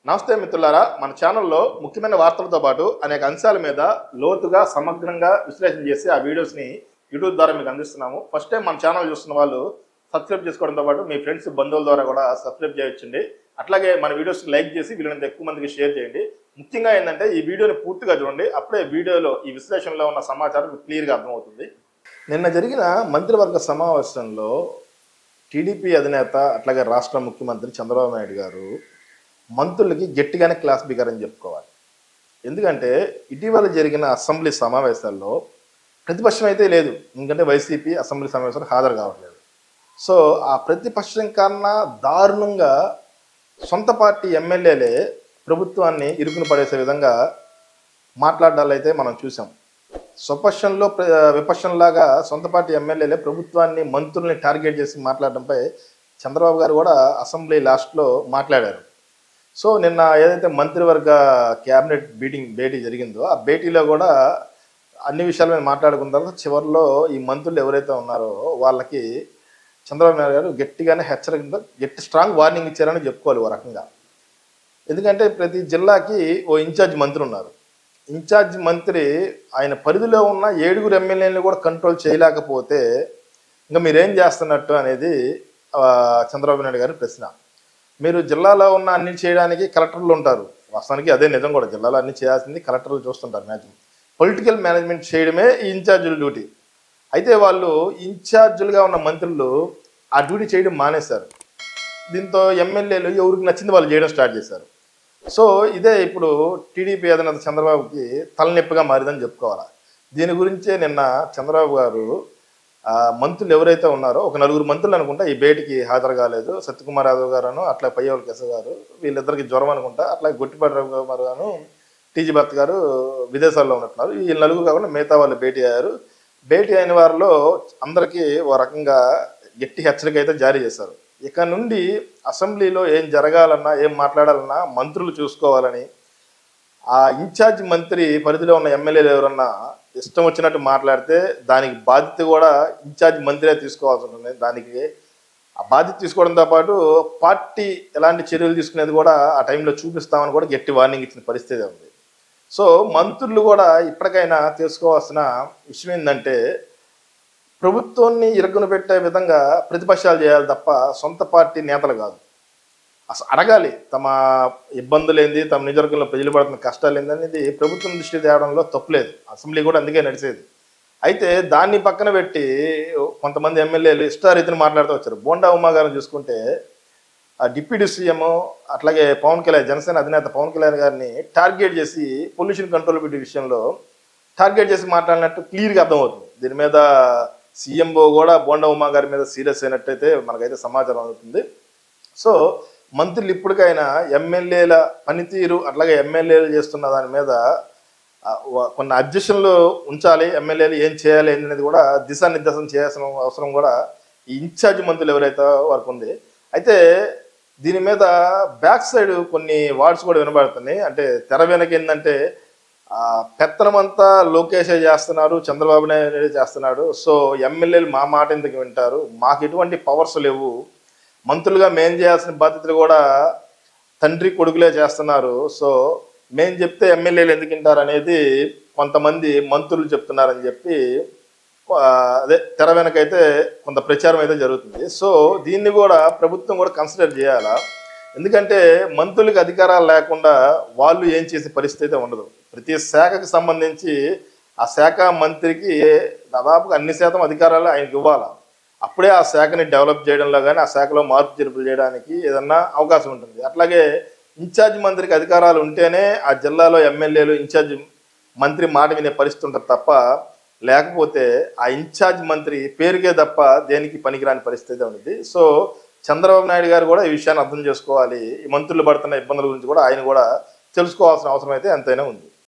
నమస్తే మిత్రులారా, మన ఛానల్లో ముఖ్యమైన వార్తలతో పాటు అనేక అంశాల మీద లోతుగా సమగ్రంగా విశ్లేషణ చేసి ఆ వీడియోస్ని యూట్యూబ్ ద్వారా మీకు అందిస్తున్నాము. ఫస్ట్ టైం మన ఛానల్ చూస్తున్న వాళ్ళు సబ్స్క్రైబ్ చేసుకోవడంతో పాటు మీ ఫ్రెండ్స్ బంధువుల ద్వారా కూడా సబ్స్క్రైబ్ చేయొచ్చండి. అట్లాగే మన వీడియోస్ని లైక్ చేసి వీళ్ళని ఎక్కువ మందికి షేర్ చేయండి. ముఖ్యంగా ఏంటంటే ఈ వీడియోని పూర్తిగా చూడండి, అప్పుడే వీడియోలో ఈ విశ్లేషణలో ఉన్న సమాచారం క్లియర్గా అర్థమవుతుంది. నిన్న జరిగిన మంత్రివర్గ సమావేశంలో టీడీపీ అధినేత అట్లాగే రాష్ట్ర ముఖ్యమంత్రి చంద్రబాబు నాయుడు గారు మంత్రులకి గట్టిగానే క్లాస్ బిగారని చెప్పుకోవాలి. ఎందుకంటే ఇటీవల జరిగిన అసెంబ్లీ సమావేశాల్లో ప్రతిపక్షం అయితే లేదు, ఎందుకంటే వైసీపీ అసెంబ్లీ సమావేశాలు హాజరు కావట్లేదు. సో ఆ ప్రతిపక్షం కన్నా దారుణంగా సొంత పార్టీ ఎమ్మెల్యేలే ప్రభుత్వాన్ని ఇరుకును పడేసే విధంగా మాట్లాడాలైతే అయితే మనం చూసాం. స్వపక్షంలో విపక్షంలాగా సొంత పార్టీ ఎమ్మెల్యేలే ప్రభుత్వాన్ని మంత్రుల్ని టార్గెట్ చేసి మాట్లాడడంపై చంద్రబాబు గారు కూడా అసెంబ్లీ లాస్ట్లో మాట్లాడారు. సో నిన్న ఏదైతే మంత్రివర్గ క్యాబినెట్ భేటీ జరిగిందో ఆ భేటీలో కూడా అన్ని విషయాల మీద మాట్లాడుకున్న తర్వాత చివరిలో ఈ మంత్రులు ఎవరైతే ఉన్నారో వాళ్ళకి చంద్రబాబు నాయుడు గారు గట్టిగానే గట్టి స్ట్రాంగ్ వార్నింగ్ ఇచ్చారని చెప్పుకోవాలి ఓ రకంగా. ఎందుకంటే ప్రతి జిల్లాకి ఓ ఇన్ఛార్జ్ మంత్రి ఉన్నారు. ఇన్ఛార్జ్ మంత్రి ఆయన పరిధిలో ఉన్న 7 ఎమ్మెల్యేలను కూడా కంట్రోల్ చేయలేకపోతే ఇంకా మీరేం చేస్తున్నట్టు అనేది చంద్రబాబు నాయుడు గారి ప్రశ్న. మీరు జిల్లాలో ఉన్న అన్ని చేయడానికి కలెక్టర్లు ఉంటారు. వాస్తవానికి అదే నిజం కూడా, జిల్లాలో అన్ని చేయాల్సింది కలెక్టర్లు చూస్తుంటారు. మ్యాక్సిమం పొలిటికల్ మేనేజ్మెంట్ చేయడమే ఈ ఇన్ఛార్జీల డ్యూటీ. అయితే వాళ్ళు ఇన్ఛార్జీలుగా ఉన్న మంత్రులు ఆ డ్యూటీ చేయడం మానేశారు. దీంతో ఎమ్మెల్యేలు ఎవరికి నచ్చింది వాళ్ళు చేయడం స్టార్ట్ చేశారు. సో ఇదే ఇప్పుడు టీడీపీ అధినేత చంద్రబాబుకి తలనొప్పిగా మారిందని చెప్పుకోవాలి. దీని గురించే నిన్న చంద్రబాబు గారు మంత్రులు ఎవరైతే ఉన్నారో ఒక 4 మంత్రులు అనుకుంటా ఈ భేటీకి హాజరు కాలేదు. సత్యకుమార్ యాదవ్ గారు అట్లా పయ్యవల్ కేశవ్ గారు, వీళ్ళిద్దరికి జ్వరం అనుకుంటా, అట్లా గొట్టిపాటి రవికుమార్ గారు, టీజీ భర్త్ గారు విదేశాల్లో ఉన్నట్టున్నారు. ఈ 4 కాకుండా మిగతా వాళ్ళు భేటీ అయ్యారు. భేటీ అయిన వారిలో అందరికీ ఓ రకంగా గట్టి హెచ్చరిక అయితే జారీ చేశారు. ఇక నుండి అసెంబ్లీలో ఏం జరగాలన్నా ఏం మాట్లాడాలన్నా మంత్రులు చూసుకోవాలని, ఆ ఇన్ఛార్జ్ మంత్రి పరిధిలో ఉన్న ఎమ్మెల్యేలు ఎవరన్నా ఇష్టం వచ్చినట్టు మాట్లాడితే దానికి బాధ్యత కూడా ఇన్ఛార్జ్ మంత్రే తీసుకోవాల్సి ఉంటుంది. దానికి ఆ బాధ్యత తీసుకోవడంతో పాటు పార్టీ ఎలాంటి చర్యలు తీసుకునేది కూడా ఆ టైంలో చూపిస్తామని కూడా గట్టి వార్నింగ్ ఇచ్చిన పరిస్థితి ఉంది. సో మంత్రులు కూడా ఇప్పటికైనా తెలుసుకోవాల్సిన విషయం ఏంటంటే ప్రభుత్వాన్ని ఇరుకును పెట్టే విధంగా ప్రతిపక్షాలు చేయాలి తప్ప సొంత పార్టీ నేతలు కాదు. అసలు అడగాలి తమ ఇబ్బందులు ఏంది, తమ నియోజకవర్గంలో ప్రజలు పడుతున్న కష్టాలు ఏంది అనేది ప్రభుత్వం దృష్టి తేవడంలో తప్పులేదు. అసెంబ్లీ కూడా అందుకే నడిచేది. అయితే దాన్ని పక్కన పెట్టి కొంతమంది ఎమ్మెల్యేలు ఇష్టారీతిని మాట్లాడుతూ వచ్చారు. బోండా ఉమా గారిని చూసుకుంటే ఆ డిప్యూటీ సీఎం అట్లాగే పవన్ కళ్యాణ్, జనసేన అధినేత పవన్ కళ్యాణ్ గారిని టార్గెట్ చేసి పొల్యూషన్ కంట్రోల్ బిడ్డ విషయంలో టార్గెట్ చేసి మాట్లాడినట్టు క్లియర్గా అర్థమవుతుంది. దీని మీద సీఎంఓ కూడా బోండా ఉమా గారి మీద సీరియస్ అయినట్టయితే మనకైతే సమాచారం అవుతుంది. సో మంత్రులు ఇప్పటికైనా ఎమ్మెల్యేల పనితీరు అట్లాగే ఎమ్మెల్యేలు చేస్తున్న దాని మీద కొన్ని అబ్జెక్షన్లు ఉంచాలి. ఎమ్మెల్యేలు ఏం చేయాలి అనేది కూడా దిశానిర్దేశం చేయాల్సిన అవసరం కూడా ఈ ఇన్ఛార్జ్ మంత్రులు ఎవరైతే వారికి ఉంది. అయితే దీని మీద బ్యాక్ సైడ్ కొన్ని వార్డ్స్ కూడా వినబడుతున్నాయి. అంటే తెర వెనక ఏంటంటే పెత్తనమంతా లోకేషే చేస్తున్నారు, చంద్రబాబు నాయుడు చేస్తున్నాడు. సో ఎమ్మెల్యేలు మా మాట ఎందుకు వింటారు, మాకు ఎటువంటి పవర్స్ లేవు, మంత్రులుగా మేం చేయాల్సిన బాధ్యతలు కూడా తండ్రి కొడుకులే చేస్తున్నారు. సో మేం చెప్తే ఎమ్మెల్యేలు ఎందుకు వింటారు అనేది కొంతమంది మంత్రులు చెప్తున్నారని చెప్పి అదే తెర వెనకైతే కొంత ప్రచారం అయితే జరుగుతుంది. సో దీన్ని కూడా ప్రభుత్వం కూడా కన్సిడర్ చేయాలా. ఎందుకంటే మంత్రులకు అధికారాలు లేకుండా వాళ్ళు ఏం చేసే పరిస్థితి ఉండదు. ప్రతి శాఖకు సంబంధించి ఆ శాఖ మంత్రికి దాదాపుగా అన్ని శాతం అధికారాలు ఆయనకి ఇవ్వాలి. అప్పుడే ఆ శాఖని డెవలప్ చేయడంలో కానీ ఆ శాఖలో మార్పు చేర్పులు చేయడానికి ఏదన్నా అవకాశం ఉంటుంది. అట్లాగే ఇన్ఛార్జ్ మంత్రికి అధికారాలు ఉంటేనే ఆ జిల్లాలో ఎమ్మెల్యేలు ఇన్ఛార్జ్ మంత్రి మాట వినే పరిస్థితి ఉంటుంది తప్ప, లేకపోతే ఆ ఇన్ఛార్జ్ మంత్రి పేరుకే తప్ప దేనికి పనికిరాని పరిస్థితి ఉంది. సో చంద్రబాబు నాయుడు గారు కూడా ఈ విషయాన్ని అర్థం చేసుకోవాలి. ఈ మంత్రులు పడుతున్న ఇబ్బందుల గురించి కూడా ఆయన కూడా తెలుసుకోవాల్సిన అవసరం అయితే ఎంతైనా ఉంది.